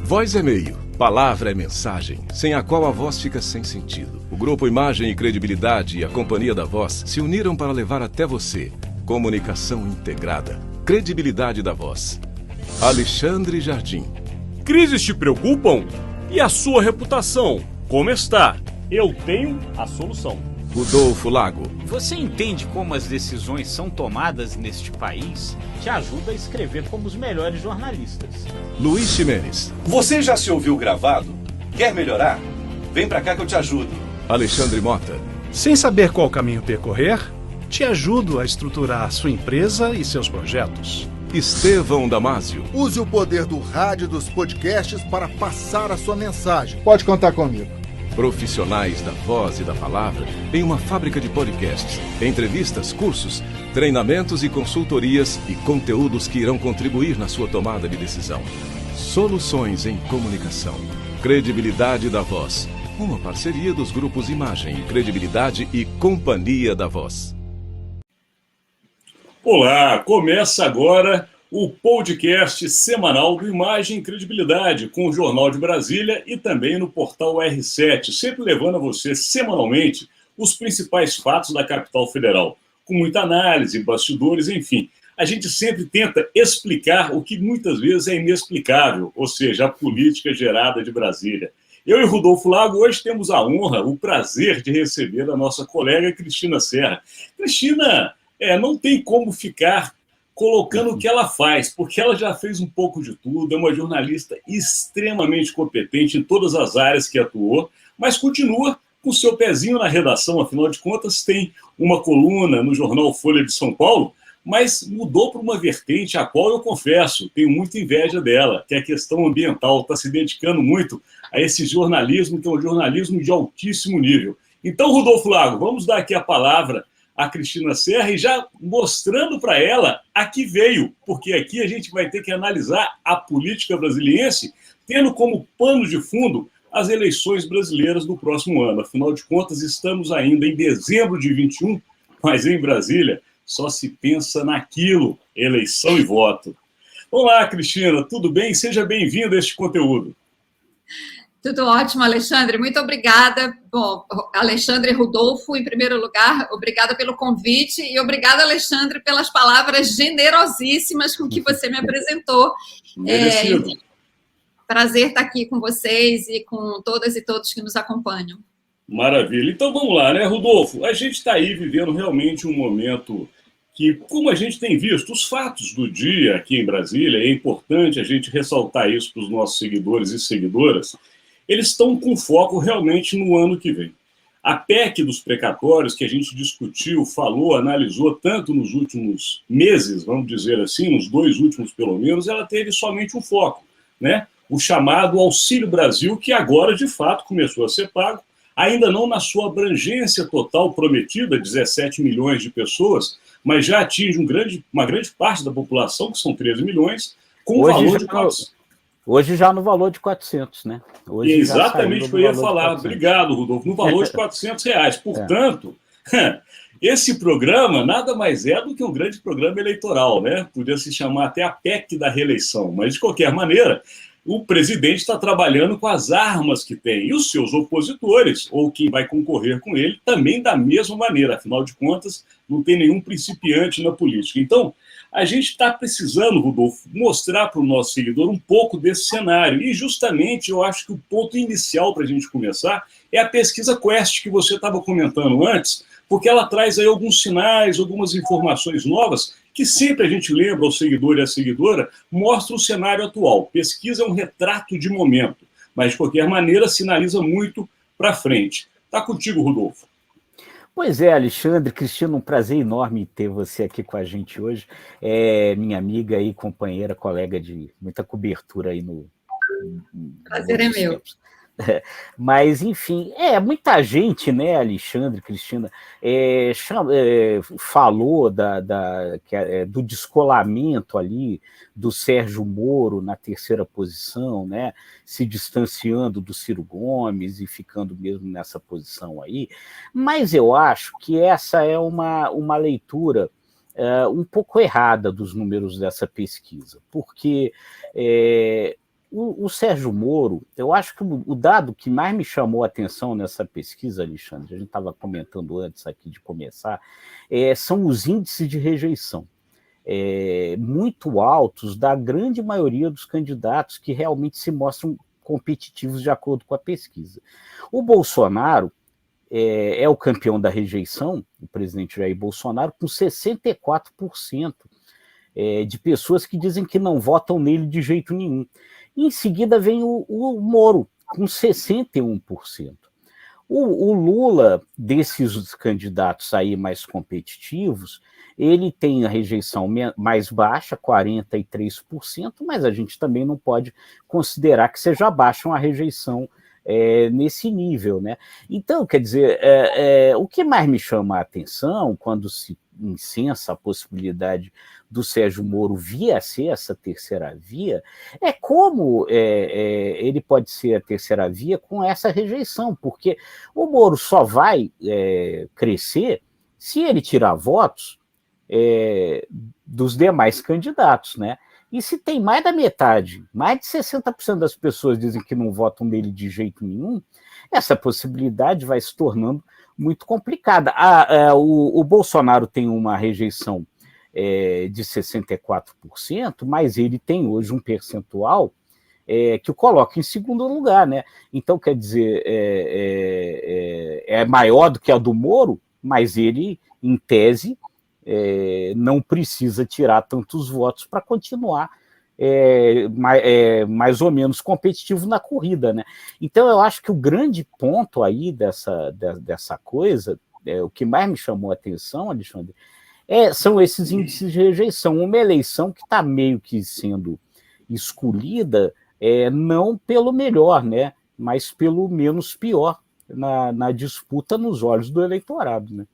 Voz é meio, palavra é mensagem, sem a qual a voz fica sem sentido. O Grupo Imagem e Credibilidade e a Companhia da Voz se uniram para levar até você comunicação integrada, credibilidade da voz. Alexandre Jardim. Crises te preocupam? E a sua reputação? Como está? Eu tenho a solução. Rodolfo Lago. Você entende como as decisões são tomadas neste país? Te ajuda a escrever como os melhores jornalistas. Luiz Ximenes. Você já se ouviu gravado? Quer melhorar? Vem pra cá que eu te ajudo. Alexandre Mota. Sem saber qual caminho percorrer, te ajudo a estruturar sua empresa e seus projetos. Estevão Damásio. Use o poder do rádio e dos podcasts para passar a sua mensagem. Pode contar comigo. Profissionais da voz e da palavra em uma fábrica de podcasts, entrevistas, cursos, treinamentos e consultorias e conteúdos que irão contribuir na sua tomada de decisão. Soluções em comunicação. Credibilidade da Voz. Uma parceria dos grupos Imagem, Credibilidade e Companhia da Voz. Olá, começa agora o podcast semanal do Imagem e Credibilidade, com o Jornal de Brasília e também no portal R7, sempre levando a você semanalmente os principais fatos da capital federal, com muita análise, bastidores, enfim. A gente sempre tenta explicar o que muitas vezes é inexplicável, ou seja, a política gerada de Brasília. Eu e Rodolfo Lago hoje temos a honra, o prazer de receber a nossa colega Cristina Serra. Cristina, não tem como ficar colocando o que ela faz, porque ela já fez um pouco de tudo, é uma jornalista extremamente competente em todas as áreas que atuou, mas continua com seu pezinho na redação, afinal de contas tem uma coluna no jornal Folha de São Paulo, mas mudou para uma vertente a qual eu confesso, tenho muita inveja dela, que é a questão ambiental, está se dedicando muito a esse jornalismo, que é um jornalismo de altíssimo nível. Então, Rodolfo Lago, vamos dar aqui a palavra a Cristina Serra e já mostrando para ela a que veio, porque aqui a gente vai ter que analisar a política brasiliense, tendo como pano de fundo as eleições brasileiras do próximo ano. Afinal de contas, estamos ainda em dezembro de 21, mas em Brasília só se pensa naquilo, eleição e voto. Olá, Cristina, tudo bem? Seja bem-vinda a este conteúdo. Tudo ótimo, Alexandre. Muito obrigada. Bom, Alexandre e Rodolfo, em primeiro lugar, obrigada pelo convite e obrigada, Alexandre, pelas palavras generosíssimas com que você me apresentou. Prazer estar aqui com vocês e com todas e todos que nos acompanham. Maravilha. Então vamos lá, né, Rodolfo? A gente está aí vivendo realmente um momento que, como a gente tem visto, os fatos do dia aqui em Brasília, é importante a gente ressaltar isso para os nossos seguidores e seguidoras, eles estão com foco realmente no ano que vem. A PEC dos precatórios, que a gente discutiu, falou, analisou tanto nos últimos meses, vamos dizer assim, nos 2 últimos pelo menos, ela teve somente um foco, né? O chamado Auxílio Brasil, que agora, de fato, começou a ser pago, ainda não na sua abrangência total prometida, 17 milhões de pessoas, mas já atinge uma grande parte da população, que são 13 milhões, com o valor de 400. Hoje já no valor de 400, né? Hoje exatamente o que eu ia falar. Obrigado, Rodolfo. No valor de R$400. Portanto, esse programa nada mais é do que um grande programa eleitoral, né? Podia se chamar até a PEC da reeleição. Mas, de qualquer maneira, o presidente está trabalhando com as armas que tem. E os seus opositores, ou quem vai concorrer com ele, também da mesma maneira. Afinal de contas, não tem nenhum principiante na política. Então, a gente está precisando, Rodolfo, mostrar para o nosso seguidor um pouco desse cenário. E justamente eu acho que o ponto inicial para a gente começar é a pesquisa Quest, que você estava comentando antes, porque ela traz aí alguns sinais, algumas informações novas, que sempre a gente lembra ao seguidor e à seguidora, mostra o cenário atual. Pesquisa é um retrato de momento, mas de qualquer maneira sinaliza muito para frente. Está contigo, Rodolfo. Pois é, Alexandre, Cristina, um prazer enorme ter você aqui com a gente hoje. Minha amiga e companheira, colega de muita cobertura aí no... Prazer é meu. Mas, enfim, muita gente, né, Alexandre, Cristina, falou do descolamento ali do Sérgio Moro na terceira posição, né, se distanciando do Ciro Gomes e ficando mesmo nessa posição aí, mas eu acho que essa é uma leitura um pouco errada dos números dessa pesquisa, porque O Sérgio Moro, eu acho que o dado que mais me chamou a atenção nessa pesquisa, Alexandre, a gente estava comentando antes aqui de começar, são os índices de rejeição. Muito altos da grande maioria dos candidatos que realmente se mostram competitivos de acordo com a pesquisa. O Bolsonaro é o campeão da rejeição, o presidente Jair Bolsonaro, com 64% de pessoas que dizem que não votam nele de jeito nenhum. Em seguida vem o Moro, com 61%. O Lula, desses candidatos aí mais competitivos, ele tem a rejeição mais baixa, 43%, mas a gente também não pode considerar que seja baixa uma rejeição nesse nível, né? Então, quer dizer, o que mais me chama a atenção quando se incensa a possibilidade do Sérgio Moro vir a ser essa terceira via, é como ele pode ser a terceira via com essa rejeição, porque o Moro só vai crescer se ele tirar votos dos demais candidatos, né? E se tem mais da metade, mais de 60% das pessoas dizem que não votam nele de jeito nenhum, essa possibilidade vai se tornando muito complicada. O Bolsonaro tem uma rejeição de 64%, mas ele tem hoje um percentual que o coloca em segundo lugar, né? Então, quer dizer, é maior do que a do Moro, mas ele, em tese, não precisa tirar tantos votos para continuar mais ou menos competitivo na corrida, né? Então, eu acho que o grande ponto aí dessa coisa, o que mais me chamou a atenção, Alexandre, são esses índices de rejeição. Uma eleição que está meio que sendo escolhida não pelo melhor, né? Mas pelo menos pior na disputa nos olhos do eleitorado, né?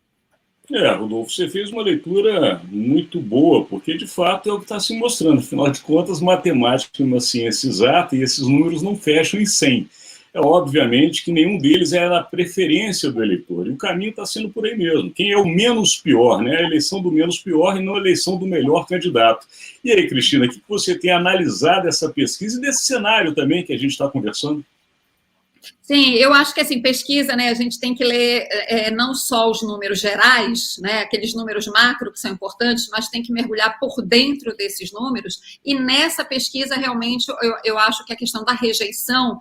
Rodolfo, você fez uma leitura muito boa, porque de fato é o que está se mostrando. Afinal de contas, matemática é uma ciência exata e esses números não fecham em 100. Obviamente que nenhum deles é na preferência do eleitor, e o caminho está sendo por aí mesmo. Quem é o menos pior, né? A eleição do menos pior e não a eleição do melhor candidato. E aí, Cristina, o que você tem analisado dessa pesquisa e desse cenário também que a gente está conversando? Sim, eu acho que, assim, pesquisa, né, a gente tem que ler não só os números gerais, né, aqueles números macro que são importantes, mas tem que mergulhar por dentro desses números, e nessa pesquisa, realmente, eu acho que a questão da rejeição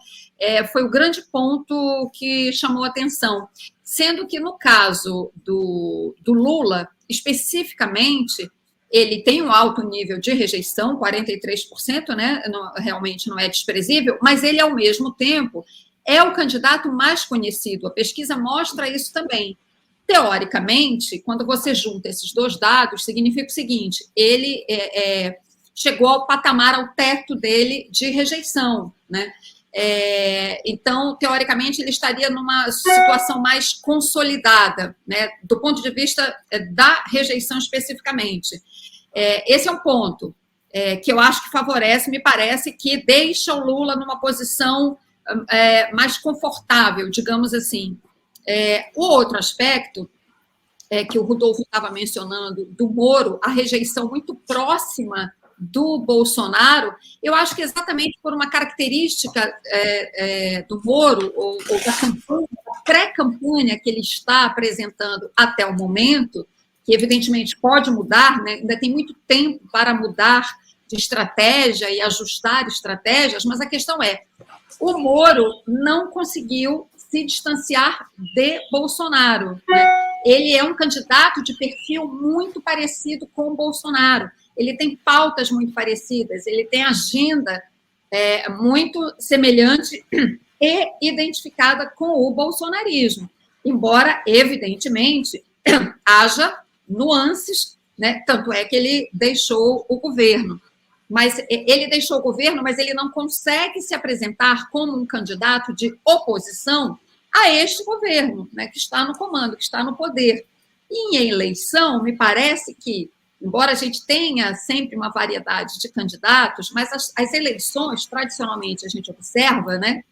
foi o grande ponto que chamou a atenção, sendo que, no caso do Lula, especificamente, ele tem um alto nível de rejeição, 43%, né, realmente não é desprezível, mas ele, ao mesmo tempo, é o candidato mais conhecido. A pesquisa mostra isso também. Teoricamente, quando você junta esses dois dados, significa o seguinte: ele chegou ao patamar, ao teto dele de rejeição, né? Então, teoricamente, ele estaria numa situação mais consolidada, né? Do ponto de vista da rejeição especificamente. Esse é um ponto que eu acho que favorece, me parece, que deixa o Lula numa posição mais confortável, digamos assim. O outro aspecto que o Rodolfo estava mencionando, do Moro, a rejeição muito próxima do Bolsonaro, eu acho que exatamente por uma característica do Moro, ou da campanha, da pré-campanha que ele está apresentando até o momento, que evidentemente pode mudar, né? Ainda tem muito tempo para mudar de estratégia e ajustar estratégias, mas a questão o Moro não conseguiu se distanciar de Bolsonaro, né? Ele é um candidato de perfil muito parecido com o Bolsonaro, ele tem pautas muito parecidas, ele tem agenda muito semelhante e identificada com o bolsonarismo, embora, evidentemente, haja nuances, né? Tanto é que ele deixou o governo. Mas ele deixou o governo, mas ele não consegue se apresentar como um candidato de oposição a este governo, né, que está no comando, que está no poder. E em eleição, me parece que, embora a gente tenha sempre uma variedade de candidatos, mas as eleições, tradicionalmente, a gente observa, né,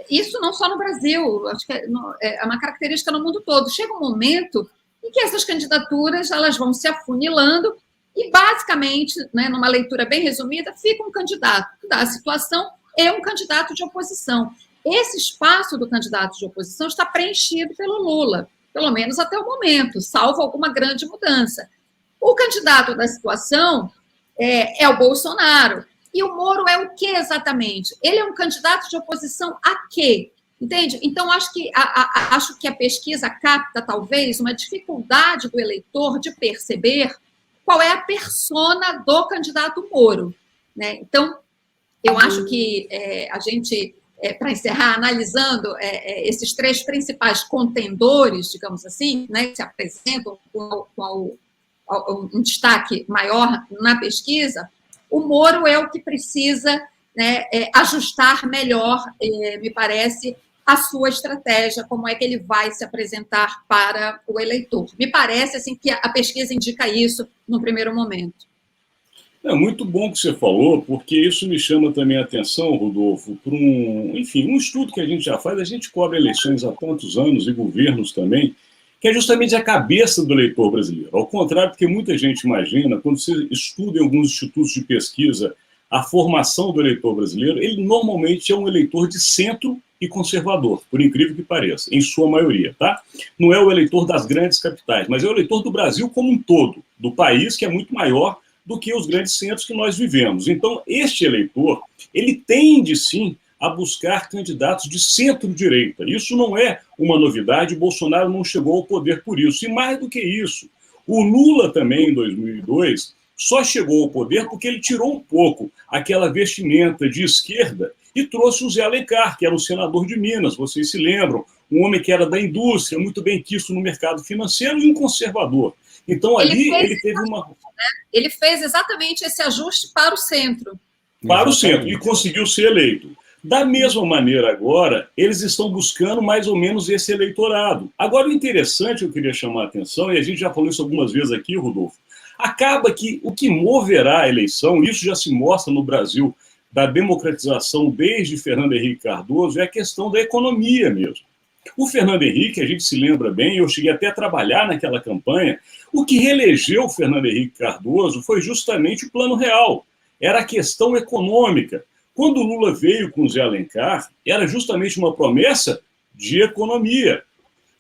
isso não só no Brasil, acho que é uma característica no mundo todo. Chega um momento em que essas candidaturas elas vão se afunilando e, basicamente, né, numa leitura bem resumida, fica um candidato da situação é um candidato de oposição. Esse espaço do candidato de oposição está preenchido pelo Lula, pelo menos até o momento, salvo alguma grande mudança. O candidato da situação é o Bolsonaro. E o Moro é o que exatamente? Ele é um candidato de oposição a quê? Entende? Então, acho que a pesquisa capta, talvez, uma dificuldade do eleitor de perceber qual é a persona do candidato Moro, né? Então, eu acho que a gente, para encerrar, analisando esses três principais contendores, digamos assim, né, que se apresentam com um destaque maior na pesquisa, o Moro é o que precisa, né, ajustar melhor, me parece, a sua estratégia, como é que ele vai se apresentar para o eleitor. Me parece assim, que a pesquisa indica isso no primeiro momento. É muito bom que você falou, porque isso me chama também a atenção, Rodolfo, para um estudo que a gente já faz. A gente cobre eleições há tantos anos e governos também, que é justamente a cabeça do eleitor brasileiro. Ao contrário do que muita gente imagina, quando você estuda em alguns institutos de pesquisa a formação do eleitor brasileiro, ele normalmente é um eleitor de centro e conservador, por incrível que pareça, em sua maioria, tá? Não é o eleitor das grandes capitais, mas é o eleitor do Brasil como um todo, do país, que é muito maior do que os grandes centros que nós vivemos. Então, este eleitor, ele tende, sim, a buscar candidatos de centro-direita. Isso não é uma novidade, Bolsonaro não chegou ao poder por isso. E mais do que isso, o Lula também, em 2002, só chegou ao poder porque ele tirou um pouco aquela vestimenta de esquerda e trouxe o Zé Alencar, que era um senador de Minas, vocês se lembram, um homem que era da indústria, muito bem quisto no mercado financeiro e um conservador. Então, ali, ele teve uma... Ele fez exatamente esse ajuste para o centro. Para o centro, e conseguiu ser eleito. Da mesma maneira, agora, eles estão buscando mais ou menos esse eleitorado. Agora, o interessante, eu queria chamar a atenção, e a gente já falou isso algumas vezes aqui, Rodolfo, acaba que o que moverá a eleição, isso já se mostra no Brasil, da democratização desde Fernando Henrique Cardoso, é a questão da economia mesmo. O Fernando Henrique, a gente se lembra bem, eu cheguei até a trabalhar naquela campanha, o que reelegeu o Fernando Henrique Cardoso foi justamente o Plano Real, era a questão econômica. Quando o Lula veio com o Zé Alencar, era justamente uma promessa de economia.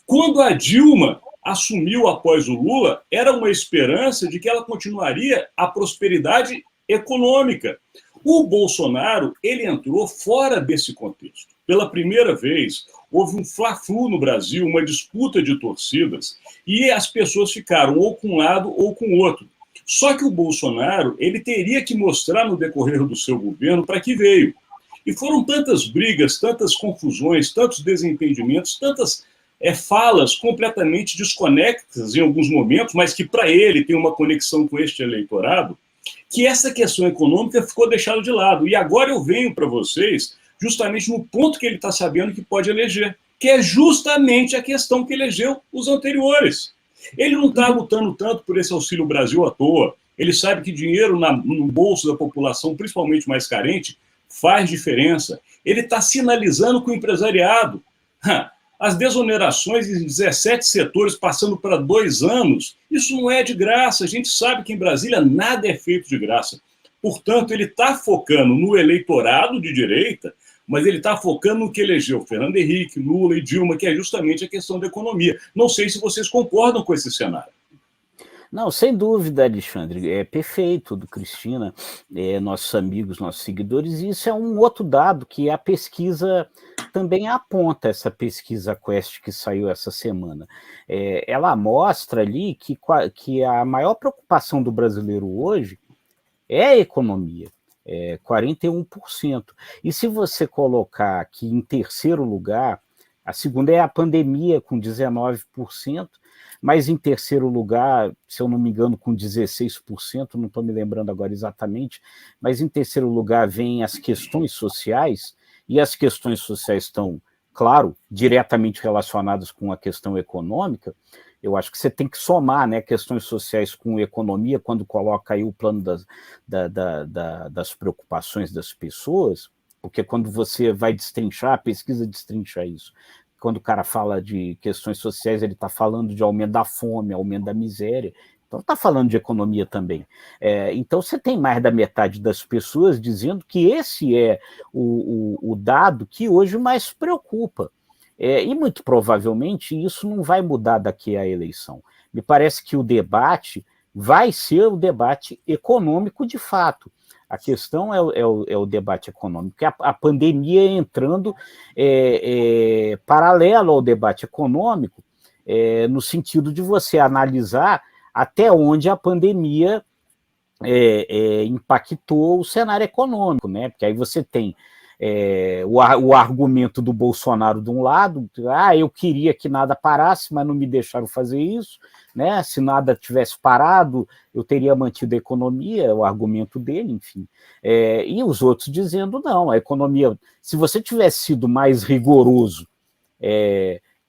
Quando a Dilma assumiu após o Lula, era uma esperança de que ela continuaria a prosperidade econômica. O Bolsonaro, ele entrou fora desse contexto. Pela primeira vez, houve um fla-flu no Brasil, uma disputa de torcidas, e as pessoas ficaram ou com um lado ou com o outro. Só que o Bolsonaro, ele teria que mostrar no decorrer do seu governo para que veio. E foram tantas brigas, tantas confusões, tantos desentendimentos, tantas falas completamente desconectas em alguns momentos, mas que para ele tem uma conexão com este eleitorado, que essa questão econômica ficou deixada de lado. E agora eu venho para vocês justamente no ponto que ele está sabendo que pode eleger, que é justamente a questão que elegeu os anteriores. Ele não está lutando tanto por esse Auxílio Brasil à toa. Ele sabe que dinheiro no bolso da população, principalmente mais carente, faz diferença. Ele está sinalizando com o empresariado. As desonerações em 17 setores passando para 2 anos, isso não é de graça. A gente sabe que em Brasília nada é feito de graça. Portanto, ele está focando no eleitorado de direita, mas ele está focando no que elegeu Fernando Henrique, Lula e Dilma, que é justamente a questão da economia. Não sei se vocês concordam com esse cenário. Não, sem dúvida, Alexandre, é perfeito do Cristina, nossos amigos, nossos seguidores, e isso é um outro dado que a pesquisa também aponta, essa pesquisa Quest que saiu essa semana. Ela mostra ali que a maior preocupação do brasileiro hoje é a economia. 41%. E se você colocar aqui em terceiro lugar, a segunda é a pandemia, com 19%, mas em terceiro lugar, se eu não me engano, com 16%, não estou me lembrando agora exatamente, mas em terceiro lugar vem as questões sociais, e as questões sociais estão, claro, diretamente relacionadas com a questão econômica. Eu acho que você tem que somar, né, questões sociais com economia, quando coloca aí o plano das preocupações das pessoas, porque quando você vai destrinchar, a pesquisa destrincha isso. Quando o cara fala de questões sociais, ele está falando de aumento da fome, aumento da miséria, Então está falando de economia também. Então você tem mais da metade das pessoas dizendo que esse é o dado que hoje mais preocupa. E muito provavelmente isso não vai mudar daqui à eleição. Me parece que o debate vai ser o debate econômico de fato. A questão é o debate econômico, que a pandemia entrando paralelo ao debate econômico, no sentido de você analisar até onde a pandemia impactou o cenário econômico, né? Porque aí você tem o argumento do Bolsonaro de um lado, eu queria que nada parasse, mas não me deixaram fazer isso, né? Se nada tivesse parado, eu teria mantido a economia, o argumento dele, enfim. E os outros dizendo, não, a economia, se você tivesse sido mais rigoroso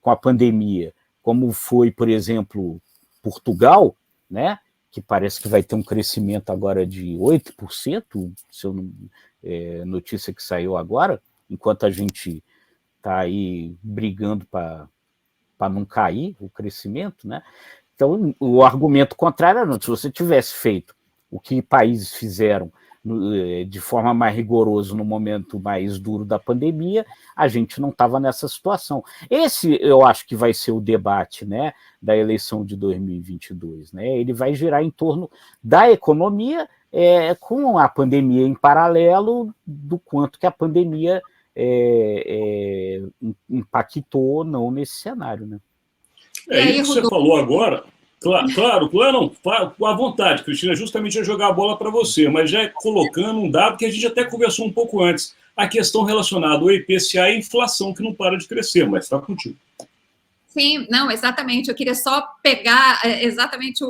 com a pandemia, como foi, por exemplo, Portugal, né? Que parece que vai ter um crescimento agora de 8%, se eu não, notícia que saiu agora, enquanto a gente está aí brigando para não cair o crescimento, né? Então, o argumento contrário é, se você tivesse feito o que países fizeram de forma mais rigorosa no momento mais duro da pandemia, a gente não estava nessa situação. Esse, eu acho que vai ser o debate, né, da eleição de 2022. Né? Ele vai girar em torno da economia, com a pandemia em paralelo, do quanto que a pandemia impactou ou não nesse cenário. Né? Isso que você falou agora. Claro, não, à vontade, Cristina, justamente ia jogar a bola para você, mas já colocando um dado que a gente até conversou um pouco antes, a questão relacionada ao IPCA e a inflação, que não para de crescer, mas está contigo. Sim, não, exatamente, eu queria só pegar exatamente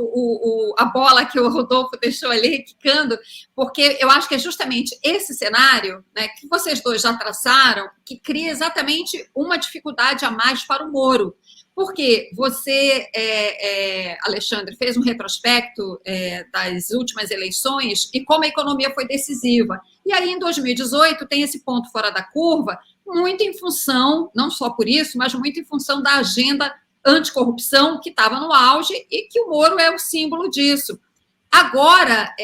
a bola que o Rodolfo deixou ali, quicando, porque eu acho que é justamente esse cenário, né, que vocês dois já traçaram, que cria exatamente uma dificuldade a mais para o Moro. Porque você, Alexandre, fez um retrospecto das últimas eleições e como a economia foi decisiva. E aí, em 2018, tem esse ponto fora da curva, muito em função, não só por isso, mas muito em função da agenda anticorrupção que estava no auge e que o Moro é o símbolo disso. Agora,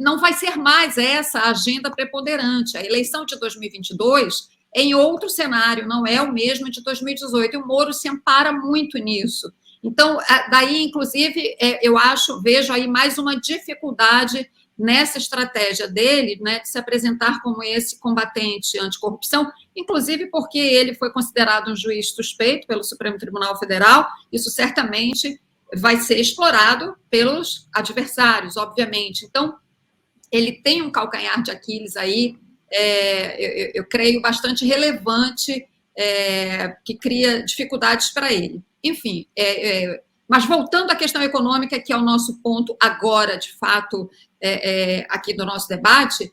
não vai ser mais essa agenda preponderante. A eleição de 2022... em outro cenário, não é o mesmo de 2018, e o Moro se ampara muito nisso. Então, daí, inclusive, vejo aí mais uma dificuldade nessa estratégia dele, né, de se apresentar como esse combatente anticorrupção, inclusive porque ele foi considerado um juiz suspeito pelo Supremo Tribunal Federal, isso certamente vai ser explorado pelos adversários, obviamente. Então, ele tem um calcanhar de Aquiles aí, eu creio, bastante relevante, que cria dificuldades para ele. Enfim, mas voltando à questão econômica, que é o nosso ponto agora, de fato, aqui do nosso debate,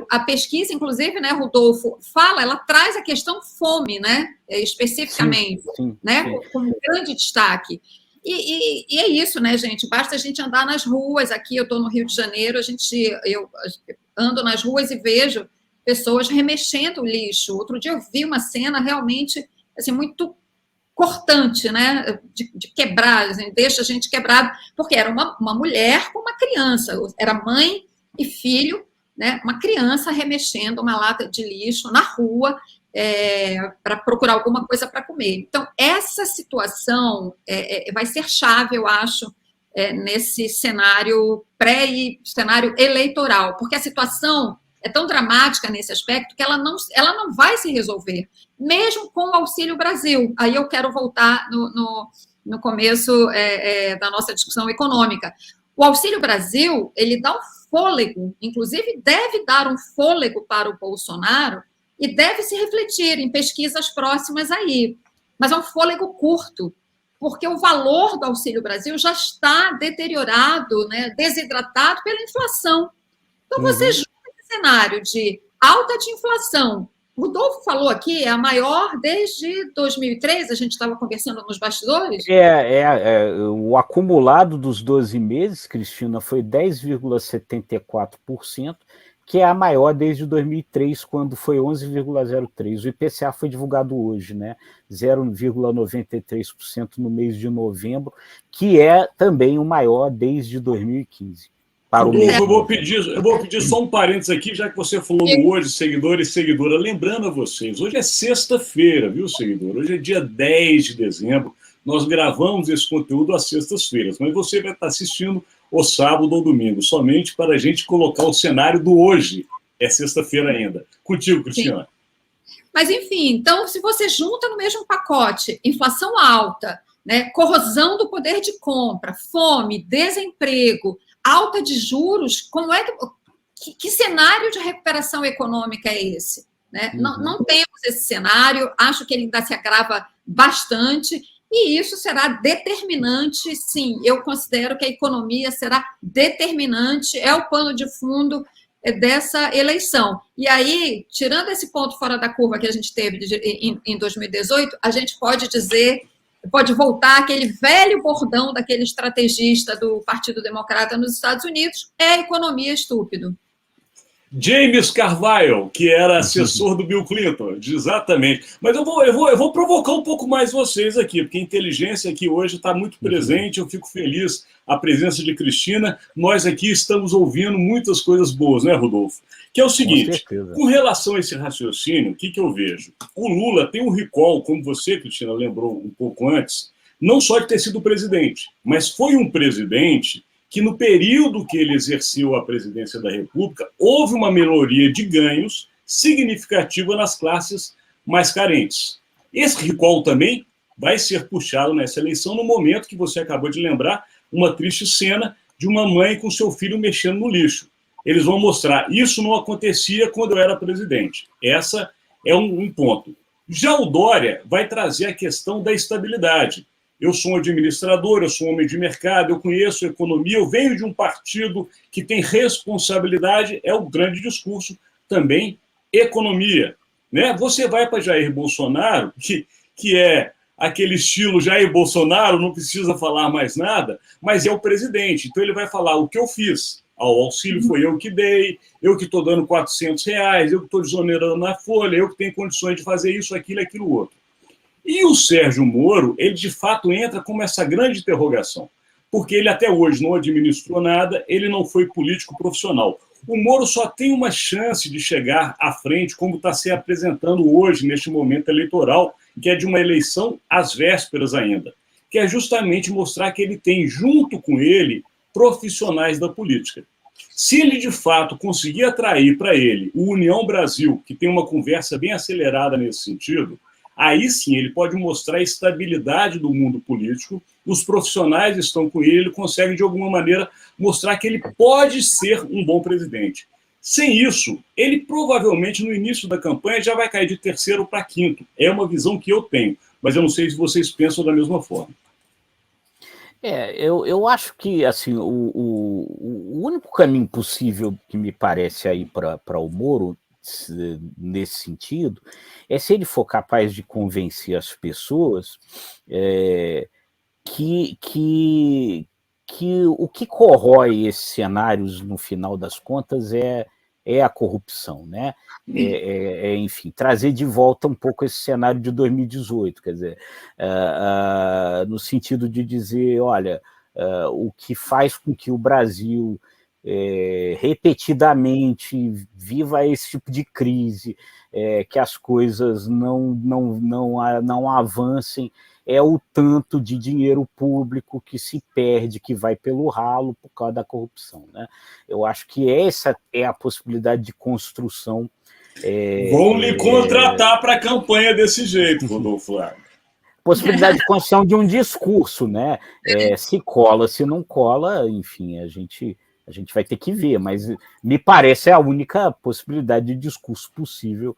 a pesquisa, inclusive, né, Rodolfo, ela traz a questão fome, né, especificamente, sim, né, com um grande destaque. E é isso, né, gente? Basta a gente andar nas ruas. Aqui eu estou no Rio de Janeiro, eu ando nas ruas e vejo pessoas remexendo o lixo. Outro dia eu vi uma cena realmente assim, muito cortante, né? De quebrar, assim, deixa a gente quebrado, porque era uma mulher com uma criança, era mãe e filho, né? Uma criança remexendo uma lata de lixo na rua, para procurar alguma coisa para comer. Então, essa situação vai ser chave, eu acho, nesse cenário e cenário eleitoral, porque a situação é tão dramática nesse aspecto que ela não vai se resolver, mesmo com o Auxílio Brasil. Aí eu quero voltar no começo da nossa discussão econômica. O Auxílio Brasil, ele dá um fôlego, inclusive deve dar um fôlego para o Bolsonaro, e deve se refletir em pesquisas próximas aí. Mas é um fôlego curto, porque o valor do Auxílio Brasil já está deteriorado, né, desidratado pela inflação. Então, você junta esse cenário de alta de inflação. O Rodolfo falou aqui, é a maior desde 2003, a gente estava conversando nos bastidores. O acumulado dos 12 meses, Cristina, foi 10,74%, que é a maior desde 2003, quando foi 11,03%. O IPCA foi divulgado hoje, né? 0,93% no mês de novembro, que é também o maior desde 2015. Eu vou pedir só um parênteses aqui, já que você falou no hoje, seguidor e seguidora. Lembrando a vocês, hoje é sexta-feira, viu, seguidor? Hoje é dia 10 de dezembro. Nós gravamos esse conteúdo às sextas-feiras, mas você vai estar assistindo ou sábado ou domingo, somente para a gente colocar o cenário do hoje. É sexta-feira ainda. Contigo, Cristina. Sim. Mas, enfim, então, se você junta no mesmo pacote inflação alta, né, corrosão do poder de compra, fome, desemprego, alta de juros, como é que cenário de recuperação econômica é esse? Né? Não temos esse cenário, acho que ele ainda se agrava bastante, e isso será determinante, sim, eu considero que a economia será determinante, é o pano de fundo dessa eleição. E aí, tirando esse ponto fora da curva que a gente teve em 2018, a gente pode dizer, pode voltar aquele velho bordão daquele estrategista do Partido Democrata nos Estados Unidos, é economia estúpido. James Carville, que era assessor do Bill Clinton, exatamente. Mas eu vou provocar um pouco mais vocês aqui, porque a inteligência aqui hoje está muito presente, eu fico feliz a presença de Cristina. Nós aqui estamos ouvindo muitas coisas boas, né, Rodolfo? Que é o seguinte, com relação a esse raciocínio, o que eu vejo? O Lula tem um recall, como você, Cristina, lembrou um pouco antes, não só de ter sido presidente, mas foi um presidente que no período que ele exerceu a presidência da República, houve uma melhoria de ganhos significativa nas classes mais carentes. Esse recall também vai ser puxado nessa eleição no momento que você acabou de lembrar, uma triste cena de uma mãe com seu filho mexendo no lixo. Eles vão mostrar, isso não acontecia quando eu era presidente. Essa é um ponto. Já o Dória vai trazer a questão da estabilidade. Eu sou um administrador, eu sou um homem de mercado, eu conheço a economia, eu venho de um partido que tem responsabilidade, é o grande discurso, também economia. Né? Você vai para Jair Bolsonaro, que é aquele estilo Jair Bolsonaro, não precisa falar mais nada, mas é o presidente, então ele vai falar o que eu fiz. O auxílio foi eu que dei, eu que estou dando R$400, eu que estou desonerando na folha, eu que tenho condições de fazer isso, aquilo outro. E o Sérgio Moro, ele de fato entra como essa grande interrogação, porque ele até hoje não administrou nada, ele não foi político profissional. O Moro só tem uma chance de chegar à frente, como está se apresentando hoje, neste momento eleitoral, que é de uma eleição às vésperas ainda, que é justamente mostrar que ele tem, junto com ele, profissionais da política. Se ele, de fato, conseguir atrair para ele o União Brasil, que tem uma conversa bem acelerada nesse sentido, aí sim ele pode mostrar a estabilidade do mundo político, os profissionais estão com ele consegue, de alguma maneira, mostrar que ele pode ser um bom presidente. Sem isso, ele provavelmente, no início da campanha, já vai cair de terceiro para quinto. É uma visão que eu tenho, mas eu não sei se vocês pensam da mesma forma. Eu acho que assim, o único caminho possível que me parece aí para o Moro, nesse sentido, é se ele for capaz de convencer as pessoas que o que corrói esses cenários, no final das contas, é a corrupção, né? Enfim, trazer de volta um pouco esse cenário de 2018, quer dizer, no sentido de dizer, olha, o que faz com que o Brasil repetidamente viva esse tipo de crise, que as coisas não avancem, é o tanto de dinheiro público que se perde, que vai pelo ralo por causa da corrupção, né? Eu acho que essa é a possibilidade de construção. Vão lhe contratar para a campanha desse jeito, Rodolfo. Possibilidade de construção de um discurso, né? Se cola, se não cola, enfim, a gente vai ter que ver, mas me parece a única possibilidade de discurso possível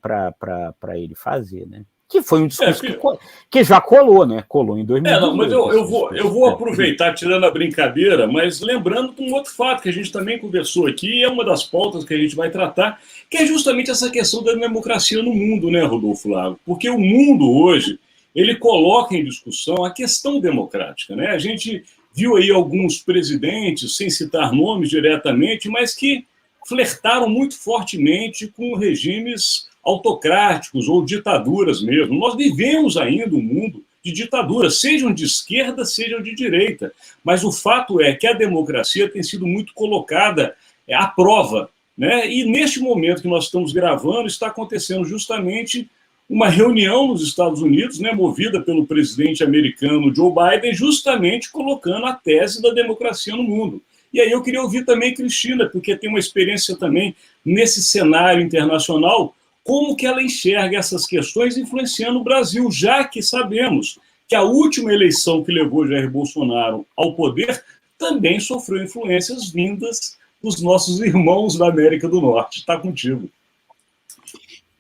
para ele fazer, né? Que foi um discurso que já colou, né? Colou em 2018. Mas eu vou aproveitar, tirando a brincadeira, mas lembrando de um outro fato que a gente também conversou aqui, e é uma das pautas que a gente vai tratar, que é justamente essa questão da democracia no mundo, né, Rodolfo Lago? Porque o mundo hoje, ele coloca em discussão a questão democrática, né? A gente viu aí alguns presidentes, sem citar nomes diretamente, mas que flertaram muito fortemente com regimes autocráticos ou ditaduras mesmo. Nós vivemos ainda um mundo de ditaduras, sejam de esquerda, sejam de direita. Mas o fato é que a democracia tem sido muito colocada à prova, né? E neste momento que nós estamos gravando, está acontecendo justamente uma reunião nos Estados Unidos, né, movida pelo presidente americano Joe Biden, justamente colocando a tese da democracia no mundo. E aí eu queria ouvir também Cristina, porque tem uma experiência também nesse cenário internacional, como que ela enxerga essas questões influenciando o Brasil, já que sabemos que a última eleição que levou Jair Bolsonaro ao poder também sofreu influências vindas dos nossos irmãos da América do Norte. Está contigo.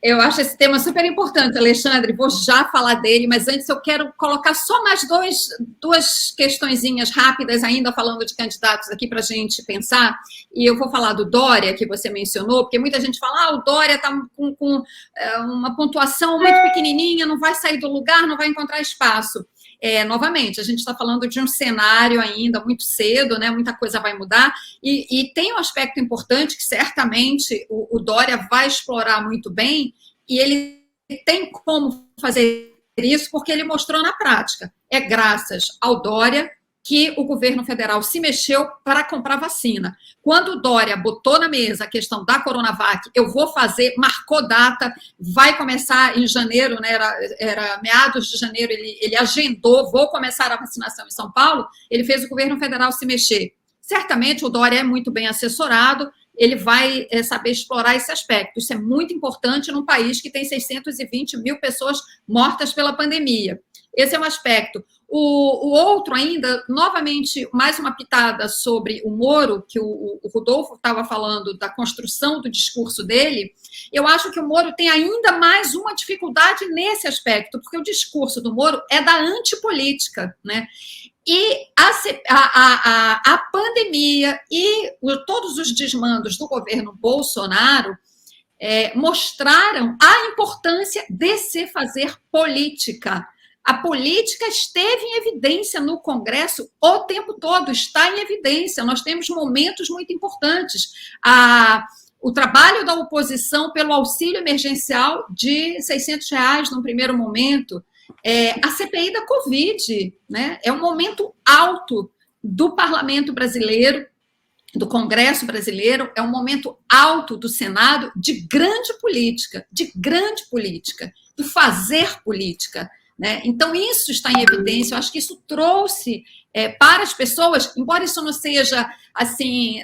Eu acho esse tema super importante, Alexandre, vou já falar dele, mas antes eu quero colocar só mais duas questõezinhas rápidas, ainda falando de candidatos aqui para a gente pensar, e eu vou falar do Dória, que você mencionou, porque muita gente fala, o Dória está com uma pontuação muito pequenininha, não vai sair do lugar, não vai encontrar espaço. Novamente, a gente está falando de um cenário ainda muito cedo, né? Muita coisa vai mudar, e tem um aspecto importante que certamente o Dória vai explorar muito bem, e ele tem como fazer isso porque ele mostrou na prática. É graças ao Dória que o governo federal se mexeu para comprar vacina. Quando o Dória botou na mesa a questão da Coronavac, eu vou fazer, marcou data, vai começar em janeiro, né, era meados de janeiro, ele agendou, vou começar a vacinação em São Paulo, ele fez o governo federal se mexer. Certamente o Dória é muito bem assessorado, ele vai saber explorar esse aspecto. Isso é muito importante num país que tem 620 mil pessoas mortas pela pandemia. Esse é um aspecto. O outro ainda, novamente, mais uma pitada sobre o Moro, que o Rodolfo estava falando da construção do discurso dele, eu acho que o Moro tem ainda mais uma dificuldade nesse aspecto, porque o discurso do Moro é da antipolítica, né? E a pandemia e todos os desmandos do governo Bolsonaro mostraram a importância de se fazer política. A política esteve em evidência no Congresso o tempo todo, está em evidência. Nós temos momentos muito importantes. O trabalho da oposição pelo auxílio emergencial de R$600 no primeiro momento, a CPI da Covid, né? É um momento alto do parlamento brasileiro, do Congresso brasileiro, é um momento alto do Senado de grande política, do fazer política, né? Então, isso está em evidência. Eu acho que isso trouxe para as pessoas, embora isso não seja assim,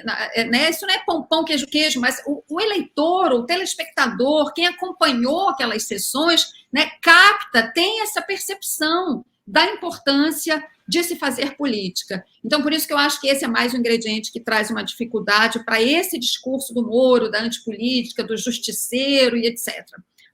né, isso não é pão, queijo, mas o eleitor, o telespectador, quem acompanhou aquelas sessões, né, capta, tem essa percepção da importância de se fazer política. Então, por isso que eu acho que esse é mais um ingrediente que traz uma dificuldade para esse discurso do Moro, da antipolítica, do justiceiro e etc.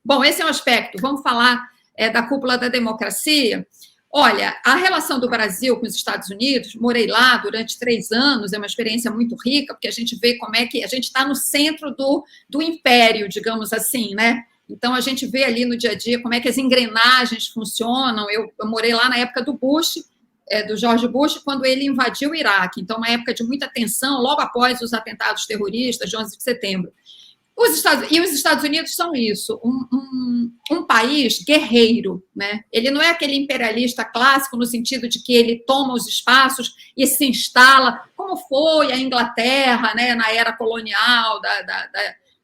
Bom, esse é um aspecto. Vamos falar da cúpula da democracia. Olha, a relação do Brasil com os Estados Unidos, morei lá durante 3 anos, é uma experiência muito rica, porque a gente vê como é que a gente está no centro do império, digamos assim, né? Então, a gente vê ali no dia a dia como é que as engrenagens funcionam. Eu morei lá na época do Bush, do George Bush, quando ele invadiu o Iraque. Então, uma época de muita tensão, logo após os atentados terroristas de 11 de setembro. Os Estados Unidos são isso, um país guerreiro, né? Ele não é aquele imperialista clássico no sentido de que ele toma os espaços e se instala, como foi a Inglaterra, né, na era colonial,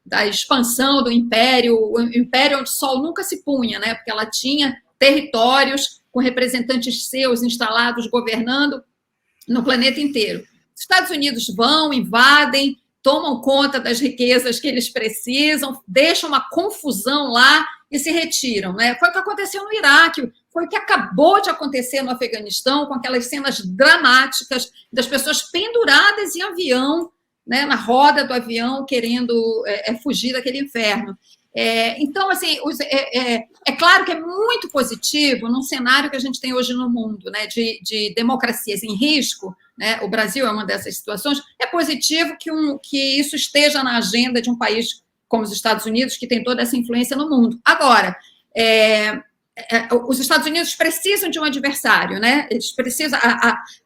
da expansão do império, o império onde o sol nunca se punha, né? Porque ela tinha territórios com representantes seus instalados, governando no planeta inteiro. Os Estados Unidos vão, invadem, tomam conta das riquezas que eles precisam, deixam uma confusão lá e se retiram, né? Foi o que aconteceu no Iraque, foi o que acabou de acontecer no Afeganistão, com aquelas cenas dramáticas das pessoas penduradas em avião, né, na roda do avião, querendo fugir daquele inferno. Então, assim, é claro que é muito positivo num cenário que a gente tem hoje no mundo, né, de democracias em risco, né, o Brasil é uma dessas situações, é positivo que isso esteja na agenda de um país como os Estados Unidos, que tem toda essa influência no mundo. Agora, os Estados Unidos precisam de um adversário, né? Eles precisam.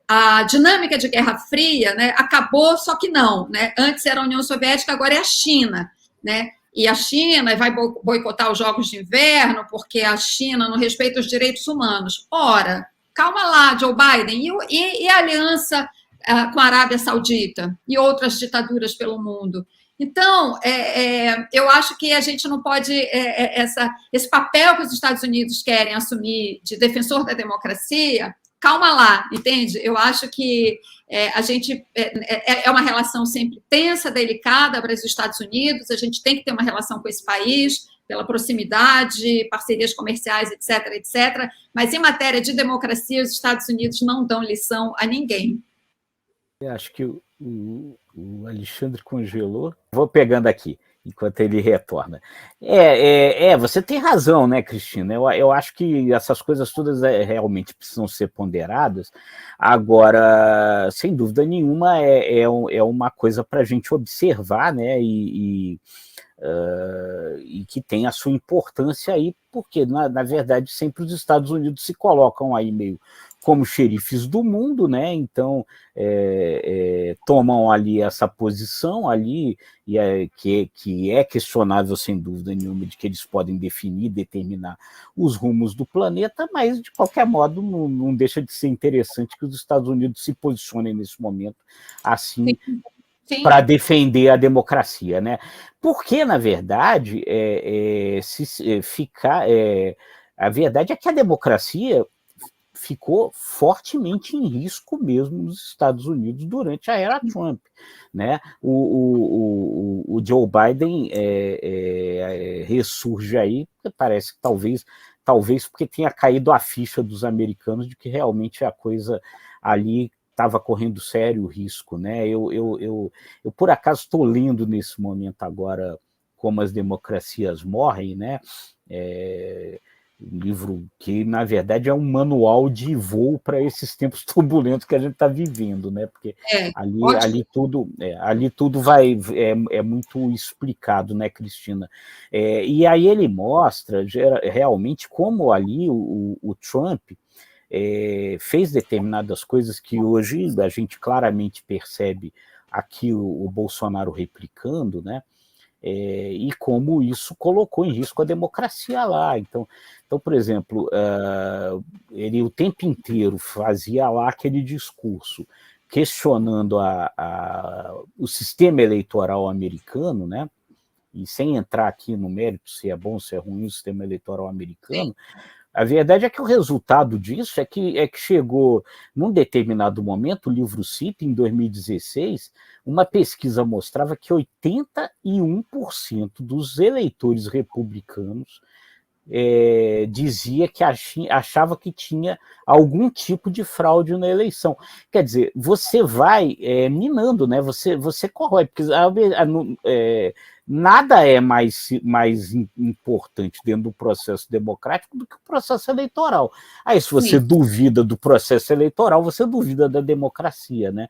A dinâmica de Guerra Fria, né, acabou, só que não, né? Antes era a União Soviética, agora é a China, né? E a China vai boicotar os Jogos de Inverno porque a China não respeita os direitos humanos. Ora, calma lá, Joe Biden, e a aliança com a Arábia Saudita e outras ditaduras pelo mundo? Então, eu acho que a gente não pode... esse papel que os Estados Unidos querem assumir de defensor da democracia, calma lá, entende? Eu acho que a gente... É uma relação sempre tensa, delicada para os Estados Unidos, a gente tem que ter uma relação com esse país, pela proximidade, parcerias comerciais, etc., etc., mas em matéria de democracia, os Estados Unidos não dão lição a ninguém. Eu acho que o Alexandre congelou. Vou pegando aqui, enquanto ele retorna. Você tem razão, né, Cristina? Eu acho que essas coisas todas realmente precisam ser ponderadas. Agora, sem dúvida nenhuma, é uma coisa para a gente observar, né, e que tem a sua importância aí, porque, na verdade, sempre os Estados Unidos se colocam aí meio como xerifes do mundo, né? Então tomam ali essa posição ali, que é questionável sem dúvida nenhuma, de que eles podem determinar os rumos do planeta, mas de qualquer modo não deixa de ser interessante que os Estados Unidos se posicionem nesse momento assim para defender a democracia, né? Porque, na verdade, a verdade é que a democracia ficou fortemente em risco mesmo nos Estados Unidos durante a era Trump, né? O Joe Biden ressurge aí, parece que talvez porque tenha caído a ficha dos americanos de que realmente a coisa ali estava correndo sério risco, né? Eu por acaso estou lendo nesse momento agora Como as Democracias Morrem, né? Um livro que, na verdade, é um manual de voo para esses tempos turbulentos que a gente está vivendo, né? Porque ali tudo é muito explicado, né, Cristina? E aí ele mostra realmente como ali o Trump fez determinadas coisas que hoje a gente claramente percebe aqui o Bolsonaro replicando, né? E como isso colocou em risco a democracia lá. Então por exemplo, ele o tempo inteiro fazia lá aquele discurso questionando o sistema eleitoral americano, né? E sem entrar aqui no mérito se é bom, se é ruim o sistema eleitoral americano, a verdade é que o resultado disso é que chegou, num determinado momento, o livro cita, em 2016, uma pesquisa mostrava que 81% dos eleitores republicanos dizia que achava que tinha algum tipo de fraude na eleição. Quer dizer, você vai minando, né? Você corrói, porque nada é mais importante dentro do processo democrático do que o processo eleitoral. Aí, se você duvida do processo eleitoral, você duvida da democracia, né?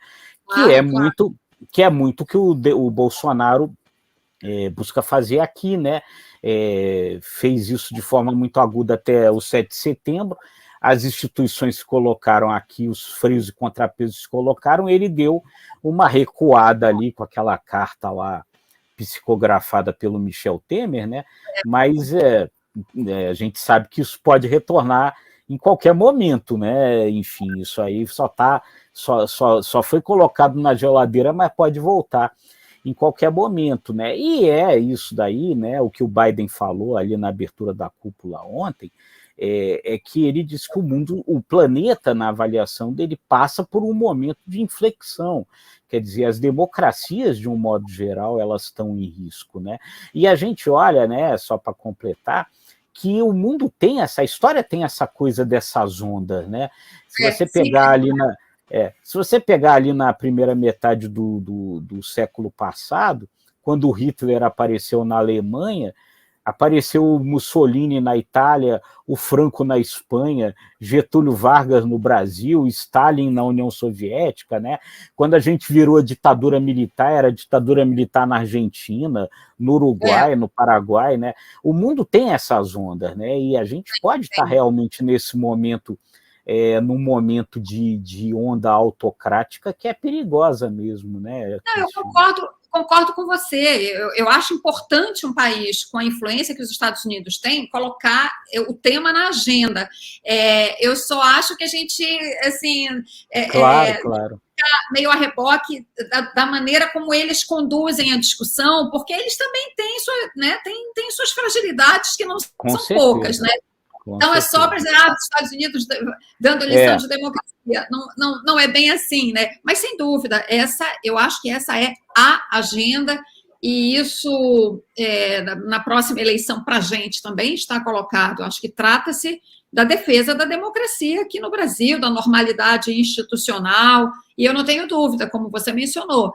Que é muito que o Bolsonaro busca fazer aqui, né? Fez isso de forma muito aguda até o 7 de setembro, as instituições se colocaram aqui, os freios e contrapesos se colocaram, ele deu uma recuada ali com aquela carta lá psicografada pelo Michel Temer, né? Mas a gente sabe que isso pode retornar em qualquer momento, né? Enfim, isso aí só foi colocado na geladeira, mas pode voltar em qualquer momento, né? E isso daí, né? O que o Biden falou ali na abertura da cúpula ontem, que ele disse que o planeta, na avaliação dele, passa por um momento de inflexão. Quer dizer, as democracias, de um modo geral, elas estão em risco, né? E a gente olha, né, só para completar, que o mundo a história tem essa coisa dessas ondas, né? Se você pegar ali se você pegar ali na primeira metade do século passado, quando o Hitler apareceu na Alemanha, Apareceu o Mussolini na Itália, o Franco na Espanha, Getúlio Vargas no Brasil, Stalin na União Soviética, né? Quando a gente virou a ditadura militar, era a ditadura militar na Argentina, no Uruguai, no Paraguai, né? O mundo tem essas ondas, né? E a gente pode estar realmente nesse momento, num momento de onda autocrática que é perigosa mesmo, né? Não, eu concordo com você. Eu acho importante um país com a influência que os Estados Unidos têm colocar o tema na agenda. Eu só acho que a gente, assim, claro. meio a reboque da maneira como eles conduzem a discussão, porque eles também têm suas fragilidades que não são poucas, né? Então é só para dizer, os Estados Unidos dando lição de democracia. Não é bem assim, né? Mas, sem dúvida, eu acho que essa é a agenda, e isso, na próxima eleição, para a gente também está colocado. Eu acho que trata-se da defesa da democracia aqui no Brasil, da normalidade institucional, e eu não tenho dúvida, como você mencionou,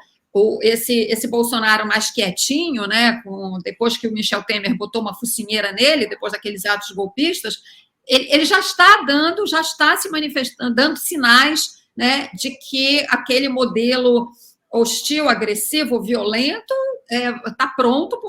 esse Bolsonaro mais quietinho, né, depois que o Michel Temer botou uma focinheira nele, depois daqueles atos golpistas, ele já está se manifestando, dando sinais, né, de que aquele modelo hostil, agressivo, violento está pronto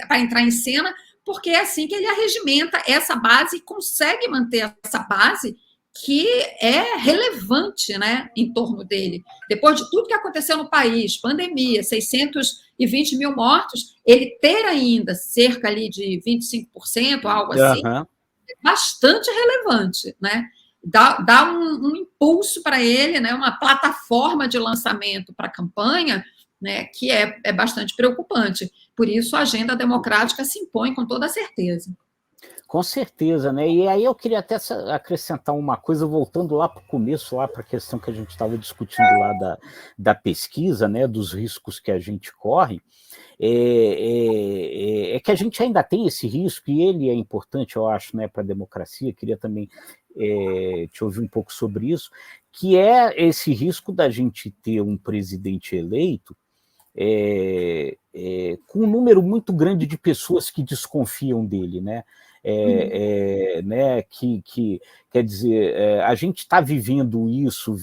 para entrar em cena, porque é assim que ele arregimenta essa base e consegue manter essa base que é relevante, né, em torno dele. Depois de tudo que aconteceu no país, pandemia, 620 mil mortos, ele ter ainda cerca ali de 25%, algo assim, é bastante relevante, né? Dá um impulso para ele, né, uma plataforma de lançamento para a campanha, né, que é bastante preocupante. Por isso, a agenda democrática se impõe com toda certeza. Com certeza, né? E aí eu queria até acrescentar uma coisa, voltando lá para o começo, lá para a questão que a gente estava discutindo lá da pesquisa, né? Dos riscos que a gente corre, é que a gente ainda tem esse risco, e ele é importante, eu acho, né, para a democracia. Queria também te ouvir um pouco sobre isso, que é esse risco da gente ter um presidente eleito com um número muito grande de pessoas que desconfiam dele, né? Né, que quer dizer, a gente está vivendo isso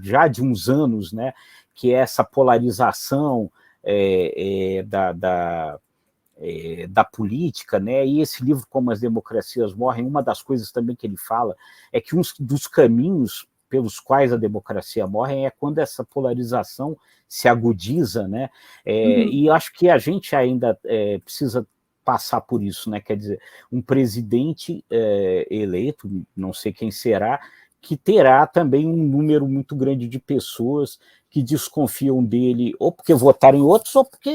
já de uns anos, né, que é essa polarização da política, né, e esse livro, Como as Democracias Morrem, uma das coisas também que ele fala é que um dos caminhos pelos quais a democracia morre é quando essa polarização se agudiza, né, e acho que a gente ainda precisa passar por isso, né? Quer dizer, um presidente eleito, não sei quem será, que terá também um número muito grande de pessoas que desconfiam dele, ou porque votaram em outros, ou porque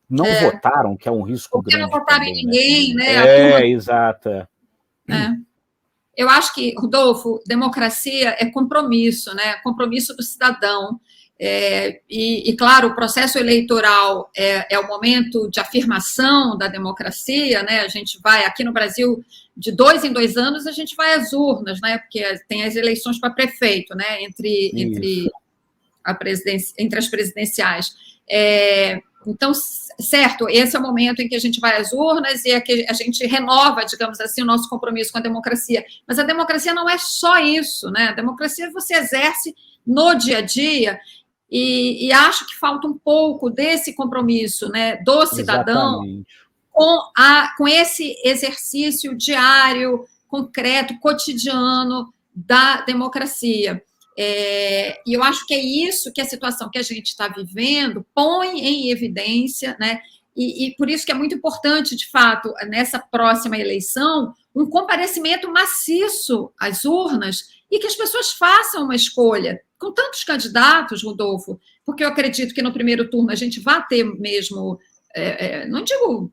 não votaram, que é um risco grande. Porque não votaram também, em ninguém, né? Exato. Eu acho que, Rodolfo, democracia é compromisso, né? Compromisso do cidadão. E, claro, o processo eleitoral é o momento de afirmação da democracia, né? A gente vai, aqui no Brasil, de 2 em 2 anos, a gente vai às urnas, né? Porque tem as eleições para prefeito, né? Entre as presidenciais. Então, certo, esse é o momento em que a gente vai às urnas e é que a gente renova, digamos assim, o nosso compromisso com a democracia. Mas a democracia não é só isso, né? A democracia você exerce no dia a dia. E acho que falta um pouco desse compromisso, né, do cidadão com esse exercício diário, concreto, cotidiano da democracia. E eu acho que é isso que a situação que a gente está vivendo põe em evidência, né? E por isso que é muito importante, de fato, nessa próxima eleição, um comparecimento maciço às urnas e que as pessoas façam uma escolha. Com tantos candidatos, Rodolfo, porque eu acredito que no primeiro turno a gente vai ter mesmo, não digo,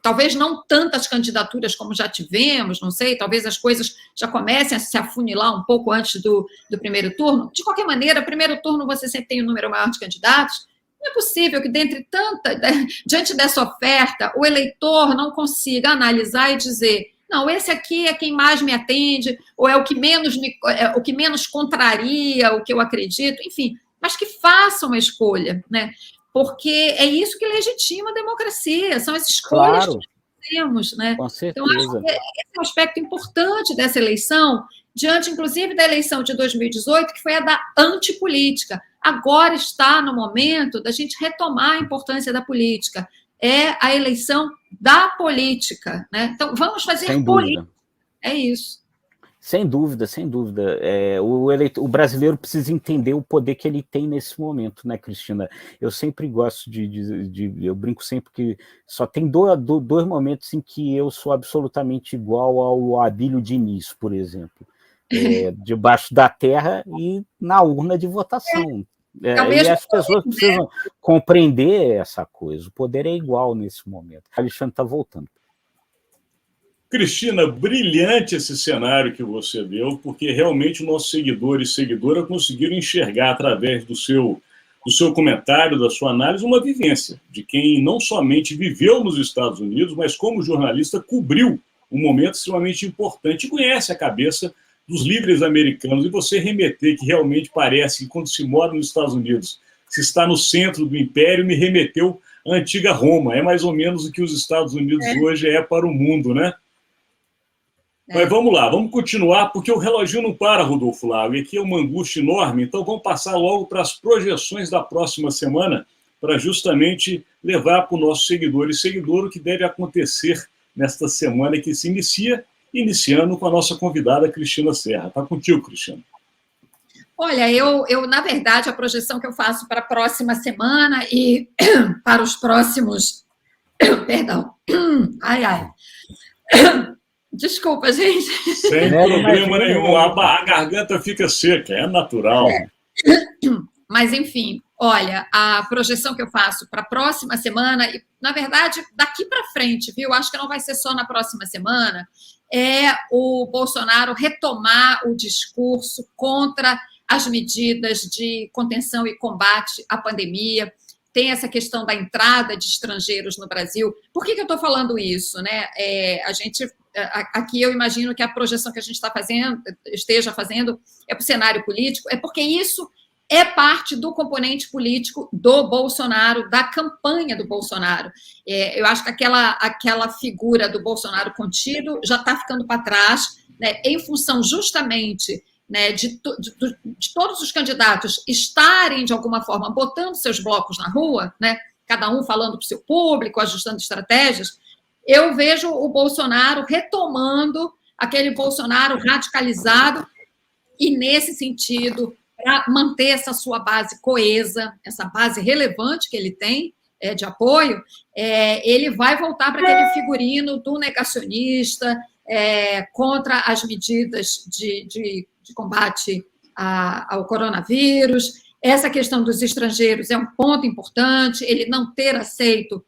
talvez não tantas candidaturas como já tivemos, não sei, talvez as coisas já comecem a se afunilar um pouco antes do primeiro turno. De qualquer maneira, primeiro turno você sempre tem um número maior de candidatos. Não é possível que, diante dessa oferta, o eleitor não consiga analisar e dizer: não, esse aqui é quem mais me atende, ou é o que menos contraria o que eu acredito, enfim, mas que faça uma escolha, né? Porque é isso que legitima a democracia, são as escolhas claro. temos, né? Com certeza. Então, acho que esse é um aspecto importante dessa eleição, diante, inclusive, da eleição de 2018, que foi a da antipolítica. Agora está no momento da gente retomar a importância da política. É a eleição da política, né? Então, vamos fazer política. É isso. Sem dúvida, sem dúvida. O brasileiro precisa entender o poder que ele tem nesse momento, né, Cristina? Eu sempre gosto eu brinco sempre que só tem dois momentos em que eu sou absolutamente igual ao Abílio Diniz, por exemplo. Debaixo da terra e na urna de votação. E as pessoas precisam compreender essa coisa. O poder é igual nesse momento. O Alexandre está voltando. Cristina, brilhante esse cenário que você deu, porque realmente nossos seguidores e seguidoras conseguiram enxergar, através do seu comentário, da sua análise, uma vivência de quem não somente viveu nos Estados Unidos, mas como jornalista cobriu um momento extremamente importante e conhece a cabeça dos líderes americanos. E você remeter que realmente parece que quando se mora nos Estados Unidos, se está no centro do império, me remeteu à antiga Roma. É mais ou menos o que os Estados Unidos hoje é para o mundo, né? Mas vamos lá, vamos continuar, porque o reloginho não para, Rodolfo Lago, e aqui é uma angústia enorme, então vamos passar logo para as projeções da próxima semana, para justamente levar para o nosso seguidor e seguidora o que deve acontecer nesta semana que se iniciando com a nossa convidada Cristina Serra. Está contigo, Cristina. Olha, eu, na verdade, a projeção que eu faço para a próxima semana e para os próximos... Perdão. Ai. Desculpa, gente. Sem problema nenhum. A garganta fica seca, é natural. Mas, enfim, olha, a projeção que eu faço para a próxima semana, e, na verdade, daqui para frente, viu? Acho que não vai ser só na próxima semana, é o Bolsonaro retomar o discurso contra as medidas de contenção e combate à pandemia. Tem essa questão da entrada de estrangeiros no Brasil. Por que eu estou falando isso, né? Aqui eu imagino que a projeção que a gente esteja fazendo é para o cenário político, é porque isso é parte do componente político do Bolsonaro, da campanha do Bolsonaro. Eu acho que aquela figura do Bolsonaro contido já está ficando para trás, né, em função justamente, né, de todos os candidatos estarem, de alguma forma, botando seus blocos na rua, né, cada um falando para o seu público, ajustando estratégias. Eu vejo o Bolsonaro retomando aquele Bolsonaro radicalizado e, nesse sentido, para manter essa sua base coesa, essa base relevante que ele tem de apoio, ele vai voltar para aquele figurino do negacionista contra as medidas de combate ao coronavírus. Essa questão dos estrangeiros é um ponto importante, ele não ter aceito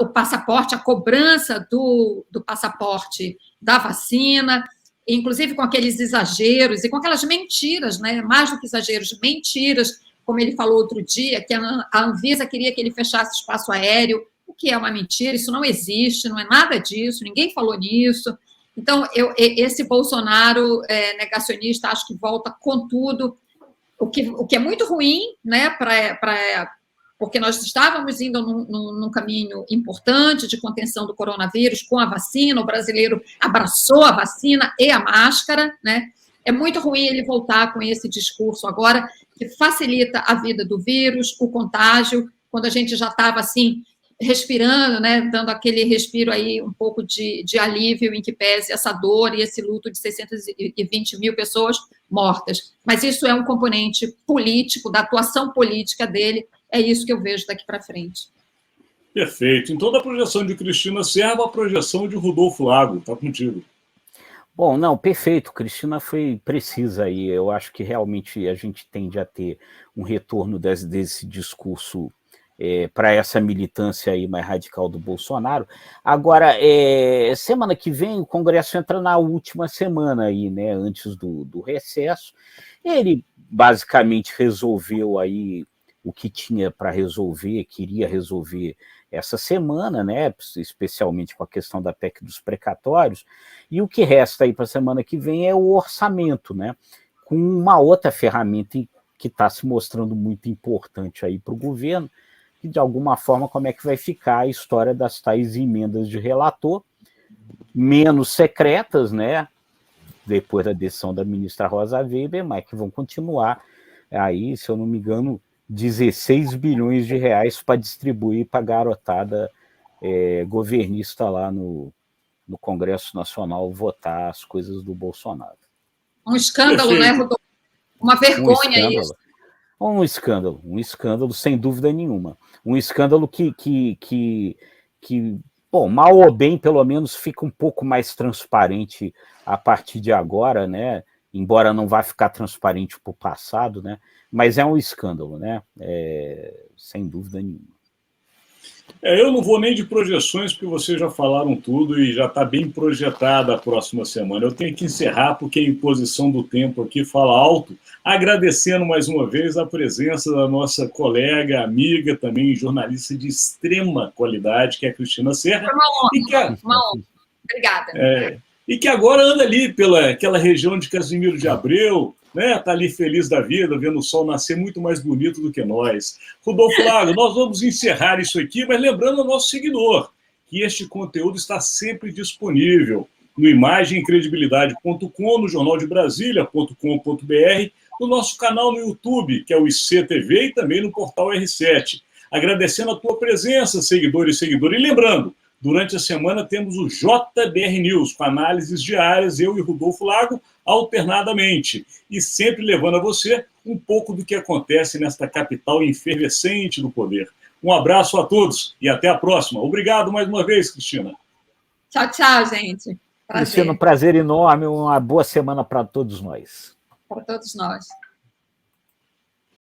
o passaporte, a cobrança do passaporte da vacina, inclusive com aqueles exageros e com aquelas mentiras, né? Mais do que exageros, mentiras, como ele falou outro dia, que a Anvisa queria que ele fechasse espaço aéreo, o que é uma mentira, isso não existe, não é nada disso, ninguém falou nisso. Então, esse Bolsonaro negacionista, acho que volta com tudo, o que é muito ruim, né, porque nós estávamos indo num caminho importante de contenção do coronavírus com a vacina, o brasileiro abraçou a vacina e a máscara, né? É muito ruim ele voltar com esse discurso agora, que facilita a vida do vírus, o contágio, quando a gente já estava assim, respirando, né, dando aquele respiro aí, um pouco de alívio em que pese essa dor e esse luto de 620 mil pessoas mortas. Mas isso é um componente político, da atuação política dele. É isso que eu vejo daqui para frente. Perfeito. Então, da projeção de Cristina Serra, a projeção de Rodolfo Lago. Está contigo. Bom, não, perfeito. Cristina foi precisa aí. Eu acho que realmente a gente tende a ter um retorno desse discurso para essa militância aí mais radical do Bolsonaro. Agora, semana que vem, o Congresso entra na última semana aí, né, antes do recesso. Ele basicamente resolveu aí o que tinha para resolver, queria resolver essa semana, né, especialmente com a questão da PEC dos precatórios, e o que resta aí para a semana que vem é o orçamento, né, com uma outra ferramenta que está se mostrando muito importante aí para o governo, e, de alguma forma, como é que vai ficar a história das tais emendas de relator, menos secretas, né, depois da decisão da ministra Rosa Weber, mas que vão continuar aí, se eu não me engano, 16 bilhões de reais para distribuir para a garotada governista lá no Congresso Nacional votar as coisas do Bolsonaro. Um escândalo, né, Rodolfo? Uma vergonha isso. Um escândalo sem dúvida nenhuma. Um escândalo que bom, mal ou bem, pelo menos fica um pouco mais transparente a partir de agora, né? Embora não vá ficar transparente para o passado, né? Mas é um escândalo, né? Sem dúvida nenhuma. Eu não vou nem de projeções, porque vocês já falaram tudo e já está bem projetada a próxima semana. Eu tenho que encerrar, porque a imposição do tempo aqui fala alto, agradecendo mais uma vez a presença da nossa colega, amiga, também jornalista de extrema qualidade, que é a Cristina Serra. Uma honra. Obrigada. E que agora anda ali pela aquela região de Casimiro de Abreu, né? Tá ali feliz da vida, vendo o sol nascer muito mais bonito do que nós. Rodolfo Lago, nós vamos encerrar isso aqui, mas lembrando ao nosso seguidor que este conteúdo está sempre disponível no imagemcredibilidade.com, no jornaldebrasilia.com.br, no nosso canal no YouTube, que é o ICTV, e também no portal R7. Agradecendo a tua presença, seguidor e seguidora. E lembrando, durante a semana temos o JBR News, com análises diárias, eu e Rodolfo Lago, alternadamente, e sempre levando a você um pouco do que acontece nesta capital efervescente do poder. Um abraço a todos e até a próxima. Obrigado mais uma vez, Cristina. Tchau, tchau, gente. Cristina, um prazer enorme, uma boa semana para todos nós. Para todos nós.